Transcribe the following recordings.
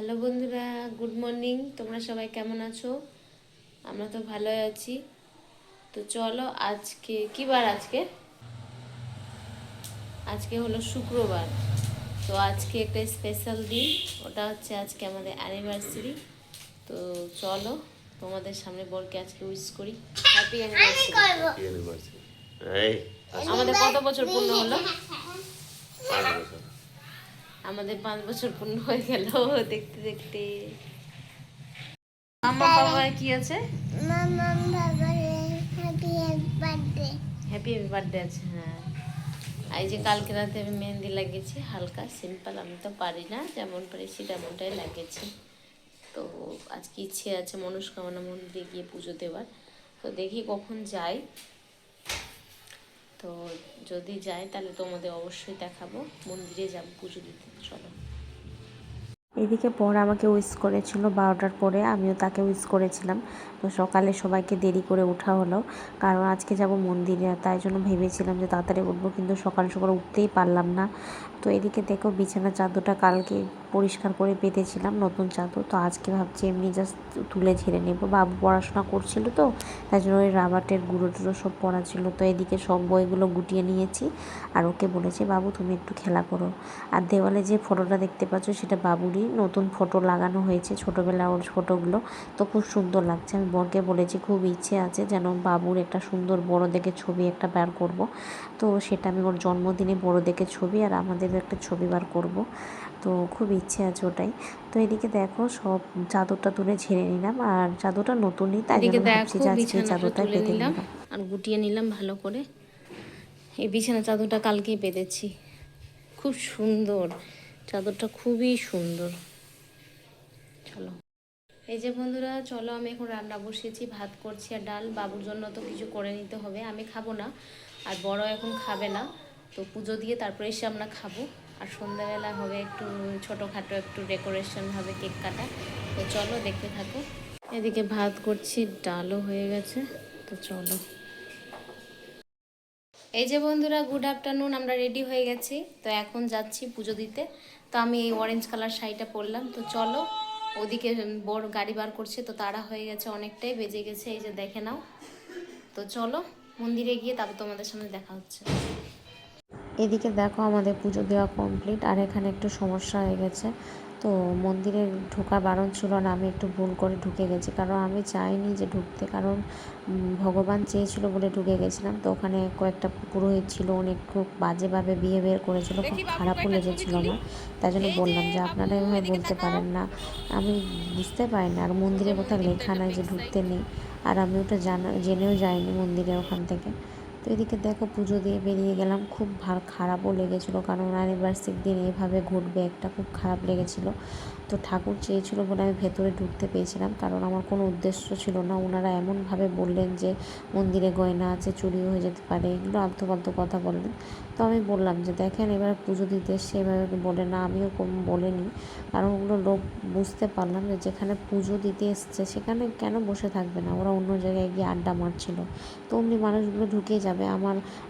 Hello বন্ধুরা, good morning. তোমরা সবাই কেমন আছো? আমরা তো ভালোই আছি। তো চলো, আজকে কি বার? আজকে আজকে হলো শুক্রবার। তো আজকে একটা স্পেশাল দিন, ওটা হচ্ছে আজকে আমাদের অ্যানিভার্সারি। তো চলো তোমাদের সামনে বরকে আজকে উইশ করি। Happy anniversary. আমাদের কত বছর পূর্ণ হলো? 5 বছর। আমাদের 5 বছর পূর্ণ হয়ে গেল দেখতে দেখতে। মাম্মা বাবা কি আছে? মামা বাবা হ্যাপি বার্থডে। হ্যাপি বার্থডে আছে, হ্যাঁ। এই যে কালকে রাতে আমি মেহেন্দি লাগিয়েছি, হালকা সিম্পল, আমি তো পারি না, যেমন পেরেছি তেমনটাই লাগিয়েছি। তো আজকে ইচ্ছে আছে মনস্কামনা মন্দিরে গিয়ে পুজো দেওয়ার। তো দেখি কখন যাই। তো যদি যাই তাহলে তোমাদের অবশ্যই দেখাবো। মন্দিরে যাব পুজো দিতে, চলো। এদিকে পর আমাকে উইশ করেছিল 12টার পরে, আমিও তাকে উইশ করেছিলাম। তো সকালে সবাইকে দেরি করে ওঠা হলো, কারণ আজকে যাব মন্দিরে, তাই জন্য ভেবেছিলাম যে তাড়াতাড়ি উঠবো, কিন্তু সকাল সকাল উঠতেই পারলাম না। তো এদিকে দেখো বিছানার চাদরটা কালকে পরিষ্কার করে পেতেছিলাম, নতুন চাদর। তো আজকে ভাবছি এমনি জাস্ট তুলে ঝেড়ে নেবো। বাবু পড়াশোনা করছিল, তো তাই জন্য ওই রাবারের গুঁড়ো টুড়ো সব পড়া ছিল। তো এদিকে সব বইগুলো গুটিয়ে নিয়েছি, আর ওকে বলেছি বাবু তুমি একটু খেলা করো। আর দেওয়ালে যে ফটোটা দেখতে পাচ্ছ সেটা বাবুরই, নতুন ফটো লাগানো হয়েছে, ছোটোবেলা ওর ফটোগুলো। তো খুব সুন্দর লাগছে। আমি বরকে বলেছি খুব ইচ্ছে আছে যেন বাবুর একটা সুন্দর বড় দেখে ছবি একটা বার করব। তো সেটা আমি ওর জন্মদিনে বড় দেখে ছবি, আর আমাদের একটা ছবি বার করব। তো খুব ইচ্ছে আছে ওটাই। তো এদিকে দেখো সব চাদরটা তুলে ঝেড়ে নিলাম, আর চাদরটা নতুনই, তাই জন্য ভাবছি যে আজকে চাদরটা পেতে নিলাম আর গুটিয়ে নিলাম ভালো করে। এই বিছানা চাদরটা কালকেই পেতেছি, খুব সুন্দর চাদরটা, খুবই সুন্দর। চলো, এই যে বন্ধুরা, চলো আমি এখন রান্না বসিয়েছি, ভাত করছি আর ডাল। বাবুর জন্য তো কিছু করে নিতে হবে, আমি খাবো না, আর বড় এখন খাবে না। তো পুজো দিয়ে তারপরে এসে আমরা খাবো। আর সন্ধ্যাবেলা হবে একটু ছোটোখাটো একটু ডেকোরেশন হবে, কেক কাটা। তো চলো দেখতে থাকো। এদিকে ভাত করছি, ডালও হয়ে গেছে। তো চলো, এই যে বন্ধুরা, গুড আফটারনুন। আমরা রেডি হয়ে গেছি, তো এখন যাচ্ছি পুজো দিতে। তো আমি এই অরেঞ্জ কালার শাড়িটা পরলাম। তো চলো, ওদিকে বড় গাড়ি বার করছে, তো তাড়া হয়ে গেছে, অনেকটাই বেজে গেছে, এই যে দেখে নাও। তো চলো মন্দিরে গিয়ে তারপর তোমাদের সামনে দেখা হচ্ছে। এদিকে দেখো আমাদের পুজো দেওয়া কমপ্লিট, আর এখানে একটু সমস্যা হয়ে গেছে। তো মন্দিরে ঢোকা বারণ ছিল না, আমি একটু ভুল করে ঢুকে গেছি, কারণ আমি চাইনি যে ঢুকতে, কারণ ভগবান চেয়েছিল বলে ঢুকে গেছিলাম। তো ওখানে কয়েকটা পুরোহিত ছিল, অনেক খুব বাজেভাবে বিহেভিয়ার করেছিল, খুব খারাপও লেগেছিলো আমার। তাই জন্য বললাম যে আপনারা এভাবে বলতে পারেন না, আমি বুঝতে পারি না। আর মন্দিরে কোথাও লেখা নাই যে ঢুকতে নেই, আর আমি ওটা জেনেও যাইনি মন্দিরে ওখান থেকে। তো এদিকে দেখো পুজো দিয়ে বেরিয়ে গেলাম, খুব খারাপও লেগেছিলো, কারণ অ্যানিভার্সারির দিন এভাবে ঘটবে একটা, খুব খারাপ লেগেছিলো। তো ঠাকুর চেয়েছিলো বলে আমি ভেতরে ঢুকতে পেয়েছিলাম, কারণ আমার কোনো উদ্দেশ্য ছিল না। ওনারা এমনভাবে বললেন যে মন্দিরে গয়না আছে, চুরিও হয়ে যেতে পারে, এগুলো আলতু ফালতু কথা বললেন। তো আমি বললাম যে দেখেন এবার পুজো দিতে এসছে, এভাবে বলে না, আমিও বলিনি, কারণ ওগুলো লোক বুঝতে পারলাম যে যেখানে পুজো দিতে এসছে সেখানে কেন বসে থাকবে না, ওরা অন্য জায়গায় গিয়ে আড্ডা মারছিল। তো অমনি মানুষগুলো ঢুকে যাবে,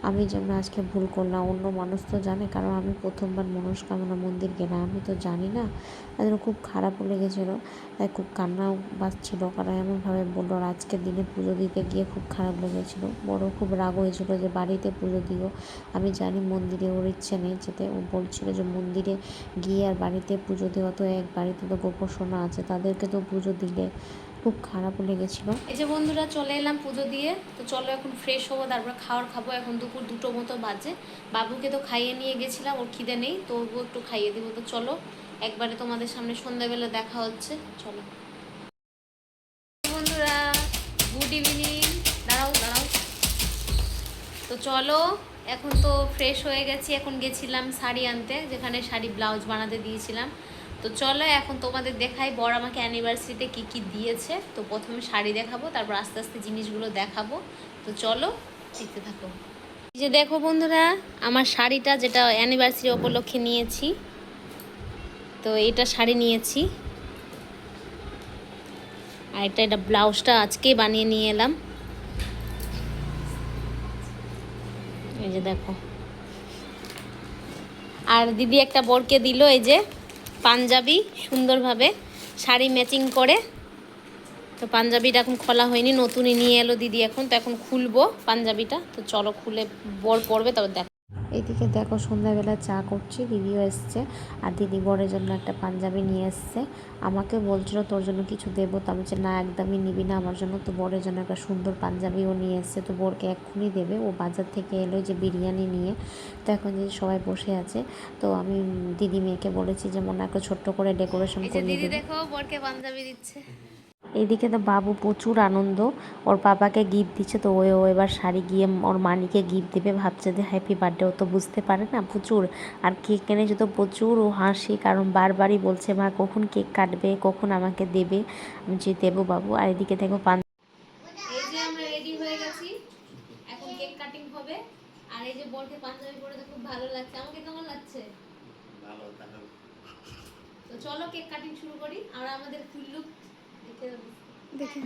আমি যেমন আজকে ভুল করলাম, অন্য মানুষ তো জানে, কারণ আমি প্রথমবার মনস্কামনা মন্দির গেলাম, আমি তো জানি না। তাই জন্য খুব খারাপও লেগেছিলো, তাই খুব কান্নাও বাজছিলো, কারণ এমনভাবে বললো। আর আজকের দিনে পুজো দিতে গিয়ে খুব খারাপ লেগেছিলো, বড় খুব রাগ হয়েছিলো যে বাড়িতে পুজো দিও। আমি জানি মন্দিরে ওর ইচ্ছে নেই যেতে, ও বলছিল যে মন্দিরে গিয়ে আর বাড়িতে পুজো দেওয়া তো এক, বাড়িতে তো গোপোষণা আছে, তাদেরকে তো পুজো দিলে। খুব খারাপও লেগেছিলো। এই যে বন্ধুরা, চলে এলাম পুজো দিয়ে। তো চলো এখন ফ্রেশ হবো, তারপর খাওয়ার খাবো। এখন দুপুর 2টো মতো বাজে। বাবুকে তো খাইয়ে নিয়ে গেছিলাম, ওর খিদে নেই, তো ওকে একটু খাইয়ে দিব। তো চলো একবারে তোমাদের সামনে সন্ধ্যাবেলা দেখা হচ্ছে, চলো। বন্ধুরা, গুড ইভিনিং। দাঁড়াও দাঁড়াও। তো চলো, এখন তো ফ্রেশ হয়ে গেছি, এখন গেছিলাম শাড়ি আনতে, যেখানে শাড়ি ব্লাউজ বানাতে দিয়েছিলাম। তো চলো এখন তোমাদের দেখাই বর আমাকে অ্যানিভার্সারিতে কী কী দিয়েছে। তো প্রথমে শাড়ি দেখাবো, তারপর আস্তে আস্তে জিনিসগুলো দেখাবো। তো চলো দেখতে থাকো। এই যে দেখো বন্ধুরা, আমার শাড়িটা যেটা অ্যানিভার্সারি উপলক্ষে নিয়েছি, তো এটা শাড়ি নিয়েছি। আর এটা ব্লাউজটা আজকেই বানিয়ে নিয়ে এলাম। এই যে দেখো, আর দিদি একটা বরকে দিল, এই যে পাঞ্জাবি সুন্দরভাবে শাড়ি ম্যাচিং করে। তো পাঞ্জাবিটা এখন খোলা হয়নি, নতুনই নিয়ে এলো দিদি এখন, তো এখন খুলবো পাঞ্জাবিটা। তো চলো খুলে বর পরবে তবে দেখ। এদিকে দেখো সন্ধ্যাবেলা চা করছি, দিদিও এসছে আর দিদি বরের জন্য একটা পাঞ্জাবি নিয়ে এসছে। আমাকে বলছিল তোর জন্য কিছু দেবো, তো আমি বলছি না একদমই নিবি না আমার জন্য। তো বরের জন্য একটা সুন্দর পাঞ্জাবিও নিয়ে এসছে, তো বরকে এক্ষুনি দেবে। ও বাজার থেকে এলো যে বিরিয়ানি নিয়ে, তো এখন যে সবাই বসে আছে, তো আমি দিদি মেয়েকে বলেছি যে মনে একটা ছোট্ট করে ডেকোরেশন করিয়ে দেবে। দেখো বরকে পাঞ্জাবি দিচ্ছে। এইদিকে তো বাবু প্রচুর আনন্দ, ওর পাপাকে গিফট দিচ্ছে। তো ও এবার শাড়ি গিয়ে ওর মানিকে গিফট দেবে, ভাবছে যে হ্যাপি বার্থডে। ও তো বুঝতে পারে না প্রচুর, আর কেক এনেছে তো প্রচুর ও হাসি, কারণ বারবারই বলছে মা কখন কেক কাটবে, কখন আমাকে দেবে। আমি যে দেবো বাবু। আর এদিকে দেখো এই যে আমরা রেডি হয়ে গেছি, এখন কেক কাটিং হবে। আর এই যে বরকে পাঞ্জাবি পরে তো খুব ভালো লাগছে, আমাকে কেমন লাগছে? ভালো তাহলে তো চলো কেক কাটিং শুরু করি। আমরা আমাদের ফুল লুক দেখে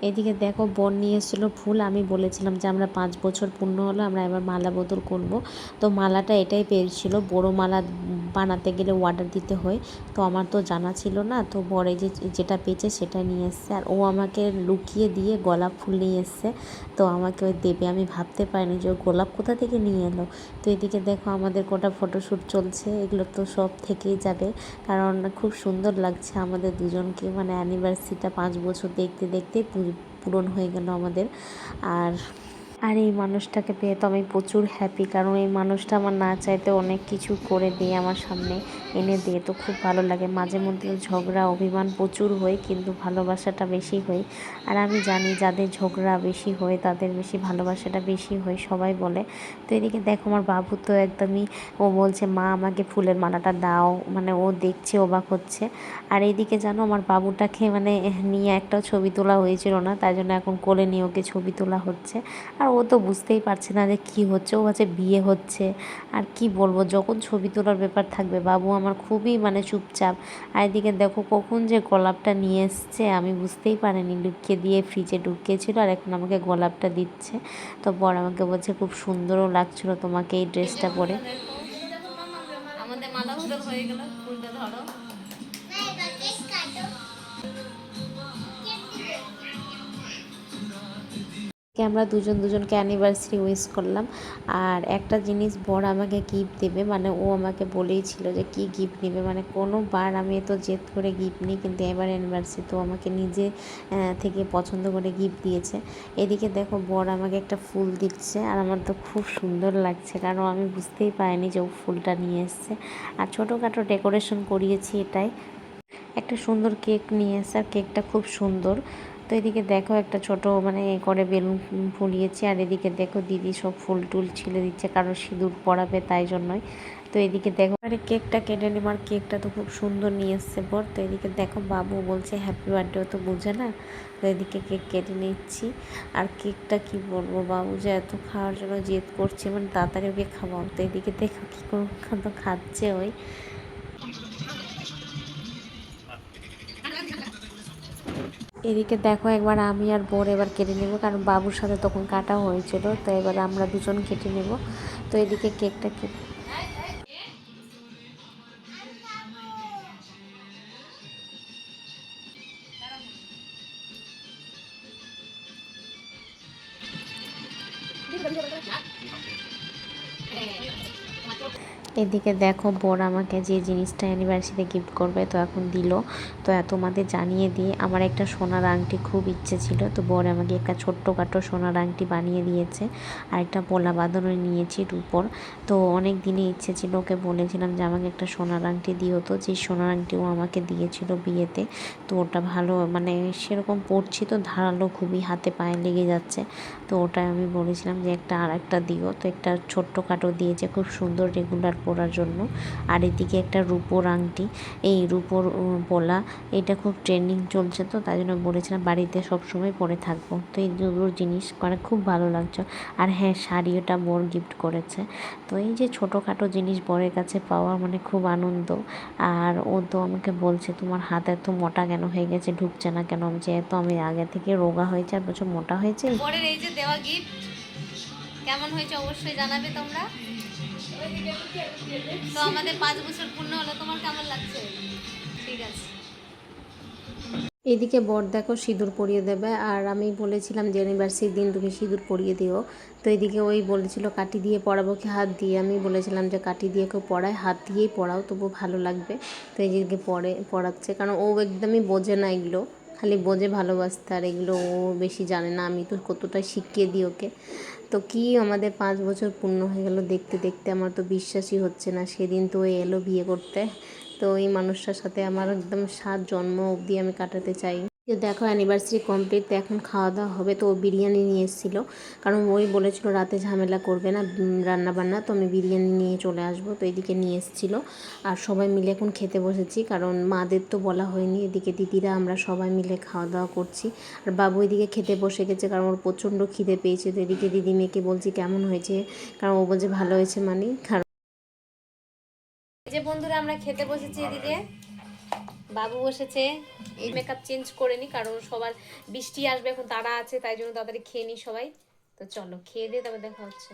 এদিকে দেখো বোন নিয়ে এসেছিলো ফুল। আমি বলেছিলাম যে আমরা 5 বছর পূর্ণ হলো, আমরা এবার মালা বদল করব। তো মালাটা এটাই পেয়েছিল, বড় মালা বানাতে গেলে অর্ডার দিতে হয়, তো আমার তো জানা ছিল না। তো বড় যেটা পেয়েছে সেটা নিয়ে এসছে, আর ও আমাকে লুকিয়ে দিয়ে গোলাপ ফুল নিয়ে এসছে। তো আমাকে ওই দেবে, আমি ভাবতে পারিনি যে ও গোলাপ কোথা থেকে নিয়ে এলো। তো এদিকে দেখো আমাদের কোটা ফটোশ্যুট চলছে, এগুলো তো সব থেকেই যাবে, কারণ খুব সুন্দর লাগছে আমাদের দুজনকে। মানে অ্যানিভার্সারিটা 5 বছর দেখতে দেখতে পূরণ হয়ে গেল আমাদের। আর এই মানুষটাকে পেয়ে তো আমি প্রচুর হ্যাপি, কারণ এই মানুষটা আমার না চাইতে অনেক কিছু করে দিয়ে আমার সামনে এনে দিয়ে, তো খুব ভালো লাগে। মাঝে মধ্যে ঝগড়া অভিমান প্রচুর হয়, কিন্তু ভালোবাসাটা বেশি হয়। আর আমি জানি যাদের ঝগড়া বেশি হয় তাদের বেশি ভালোবাসাটা বেশি হয়, সবাই বলে। তো এদিকে দেখো আমার বাবু তো একদমই, ও বলছে মা আমাকে ফুলের মালাটা দাও, মানে ও দেখছে অবাক হচ্ছে। আর এইদিকে জানো আমার বাবুটাকে মানে নিয়ে একটাও ছবি তোলা হয়েছিল না, তাই জন্য এখন কোলে নিয়ে ওকে ছবি তোলা হচ্ছে। আর ও তো বুঝতেই পারছে না যে কী হচ্ছে, ও হচ্ছে বিয়ে হচ্ছে। আর কি বলবো, যখন ছবি তোলার ব্যাপার থাকবে বাবু আমার খুবই মানে চুপচাপ। আর এদিকে দেখো কখন যে গোলাপটা নিয়ে এসছে আমি বুঝতেই পারিনি, লুকিয়ে দিয়ে ফ্রিজে ঢুকিয়েছিল, আর এখন আমাকে গোলাপটা দিচ্ছে। তো বর আমাকে বলছে খুব সুন্দরও লাগছিলো তোমাকে এই ড্রেসটা পরে। আমাদের মালা বদল হয়ে গেল, ফুলটা ধরো। আমরা দুজনকে অ্যানিভার্সারি উইশ করলাম। আর একটা জিনিস বর আমাকে গিফট দেবে, মানে ও আমাকে বলেই ছিল যে কি গিফট নেবে, মানে কোনোবার আমি তো জেদ করে গিফট নিই, কিন্তু এবার অ্যানিভার্সারি তো আমাকে নিজে থেকে পছন্দ করে গিফট দিয়েছে। এদিকে দেখো বর আমাকে একটা ফুল দিচ্ছে, আর আমার তো খুব সুন্দর লাগছে, কারণ আমি বুঝতেই পারিনি যে ও ফুলটা নিয়ে এসছে। আর ছোটোখাটো ডেকোরেশন করিয়েছি এটাই। একটা সুন্দর কেক নিয়ে এসে, আর কেকটা খুব সুন্দর। তো এদিকে দেখো একটা ছোট মানে করে বেলুন ফুলিয়েছি, আর এদিকে দেখো দিদি সব ফুল টুল ছিলে দিচ্ছে, কারণ সিঁদুর পরাবে তাই জন্যই। তো এদিকে দেখো আরে কেকটা কেটে নিব, আর কেকটা তো খুব সুন্দর নিয়ে এসছে বর। তো এদিকে দেখো বাবু বলছে হ্যাপি বার্থডে, ও তো বোঝে না। তো এদিকে কেক কেটে নিচ্ছি। আর কেকটা কি বলবো, বাবু যে এত খাওয়ার জন্য জেদ করছে, মানে তাড়াতাড়ি ওকে খাওয়াও। তো এদিকে দেখো কী করে তো খাচ্ছে ওই। এদিকে দেখো একবার আমি আর বোর এবার কেটে নেব, কারণ বাবুর সাথে তখন কাটা হয়েছিল, তো এবার আমরা দুজন কেটে নেব। তো এদিকে কেকটা কেটে এদিকে দেখো বর আমাকে যে জিনিসটা অ্যানিভার্সারিতে গিফট করবে তো এখন দিল। তো তোমাদের জানিয়ে দিয়ে আমার একটা সোনার আংটি খুব ইচ্ছে ছিল, তো বর আমাকে একটা ছোট্টখাটো সোনার আংটি বানিয়ে দিয়েছে। আর একটা পলা বাঁধানো নিয়েছি রূপোর। তো অনেক দিনে ইচ্ছে ছিল, ওকে বলেছিলাম যে আমাকে একটা সোনার আংটি দিও, তো যে সোনার আংটিও আমাকে দিয়েছিল বিয়েতে। তো ওটা ভালো মানে সেরকম পরছি তো ধারালো খুবই, হাতে পায়ে লেগে যাচ্ছে। তো ওটা আমি বলেছিলাম যে আর একটা দিও, তো একটা ছোট্টখাটো দিয়েছে খুব সুন্দর রেগুলার পরার জন্য। আর এদিকে একটা রূপোর আংটি, এই রূপোর পলা, এটা খুব ট্রেন্ডিং চলছে, তো তাই জন্য বলেছিলাম বাড়িতে সবসময় পরে থাকবো। তো এই দুটো জিনিস মানে খুব ভালো লাগছে। আর হ্যাঁ শাড়িটা বর গিফট করেছে। তো এই যে ছোটোখাটো জিনিস বরের কাছে পাওয়া মানে খুব আনন্দ। আর ও তো আমাকে বলছে তোমার হাত এত মোটা কেন হয়ে গেছে, ঢুকছে না কেন, যেহেতু আমি আগে থেকে রোগা হয়েছে আর বছর মোটা হয়েছে। বরের এই যে দেওয়া গিফট কেমন হয়েছে অবশ্যই জানাবে তোমরা। তো আমাদের 5 বছর পূর্ণ হলো, তোমার কেমন লাগছে? ঠিক আছে। এদিকে বর দেখো সিঁদুর পরিয়ে দেবে, আর আমি বলেছিলাম যে অ্যানিভার্সারির দিন তুমি সিঁদুর পরিয়ে দিও। তো এদিকে ওই বলেছিল কাটি দিয়ে পরাবো কি হাত দিয়ে, আমি বলেছিলাম যে কাটি দিয়ে কেউ পড়ায়, হাত দিয়েই পড়াও তবু ভালো লাগবে। তো এই দিকে পড়াচ্ছে, কারণ ও একদমই বোঝে না এগুলো, খালি বোঝে ভালোবাসতে, আর এগুলো ও বেশি জানে না, আমি তো কতটা শিখিয়ে দিই ওকে। তো কি আমাদের 5 বছর পূর্ণ হয়ে গেল দেখতে দেখতে, আমার তো বিশ্বাসই হচ্ছে না। সেদিন তো এলো বিয়ে করতে, তো এই মানুষটার সাথে আমার একদম 7 জন্ম অবধি আমি কাটাতে চাই। তো দেখো অ্যানিভার্সারি কমপ্লিট, তো এখন খাওয়া দাওয়া হবে। তো ও বিরিয়ানি নিয়ে এসেছিলো, কারণ ওই বলেছিল রাতে ঝামেলা করবে না রান্না বান্না, তো আমি বিরিয়ানি নিয়ে চলে আসবো। তো এদিকে নিয়ে এসেছিলো, আর সবাই মিলে এখন খেতে বসেছি, কারণ মাদের তো বলা হয়নি। এদিকে দিদিরা আমরা সবাই মিলে খাওয়া দাওয়া করছি, আর বাবু এদিকে খেতে বসে গেছে, কারণ ওর প্রচণ্ড খিদে পেয়েছে। তো এদিকে দিদি মেয়েকে বলছি কেমন হয়েছে, কারণ ও বলছে ভালো হয়েছে মানে। কারণ এই যে বন্ধুরা আমরা খেতে বসেছি, এদিকে বাবু বসেছে। এই মেকআপ চেঞ্জ করে নি, কারণ সবার বৃষ্টি আসবে, এখন তাড়া আছে, তাই জন্য তাড়াতাড়ি খেয়ে নি সবাই। তো চলো খেয়ে দিয়ে তবে দেখা হচ্ছে।